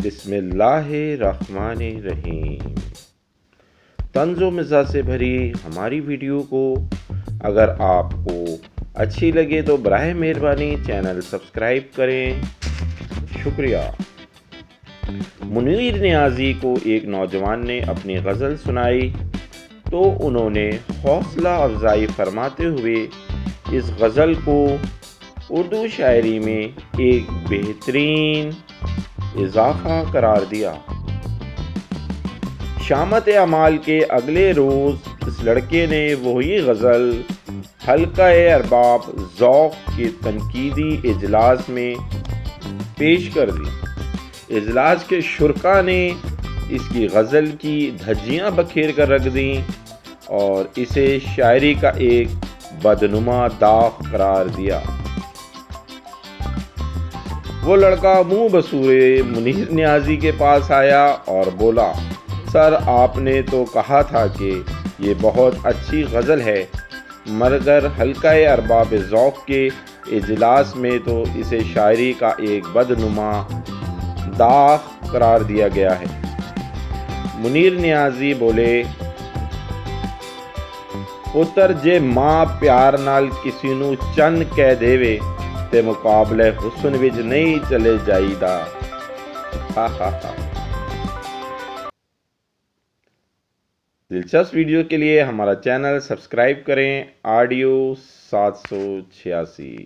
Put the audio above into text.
بسم اللہ الرحمن الرحیم۔ طنز و مزاح سے بھری ہماری ویڈیو کو اگر آپ کو اچھی لگے تو براہ مہربانی چینل سبسکرائب کریں، شکریہ۔ منیر نیازی کو ایک نوجوان نے اپنی غزل سنائی تو انہوں نے حوصلہ افزائی فرماتے ہوئے اس غزل کو اردو شاعری میں ایک بہترین اضافہ قرار دیا۔ شامت اعمال کے اگلے روز اس لڑکے نے وہی غزل حلقہ ارباب ذوق کے تنقیدی اجلاس میں پیش کر دی۔ اجلاس کے شرکاء نے اس کی غزل کی دھجیاں بکھیر کر رکھ دیں اور اسے شاعری کا ایک بدنما داغ قرار دیا۔ وہ لڑکا منہ بسورے منیر نیازی کے پاس آیا اور بولا، سر آپ نے تو کہا تھا کہ یہ بہت اچھی غزل ہے، مگر حلقہ ارباب ذوق کے اجلاس میں تو اسے شاعری کا ایک بدنما داغ قرار دیا گیا ہے۔ منیر نیازی بولے، پتر جے ماں پیار نال کسی نو چن کہہ دیوے تے مقابلے حسن وچ نہیں چلے جائی دا۔ دلچسپ ویڈیو کے لیے ہمارا چینل سبسکرائب کریں۔ آڈیو 786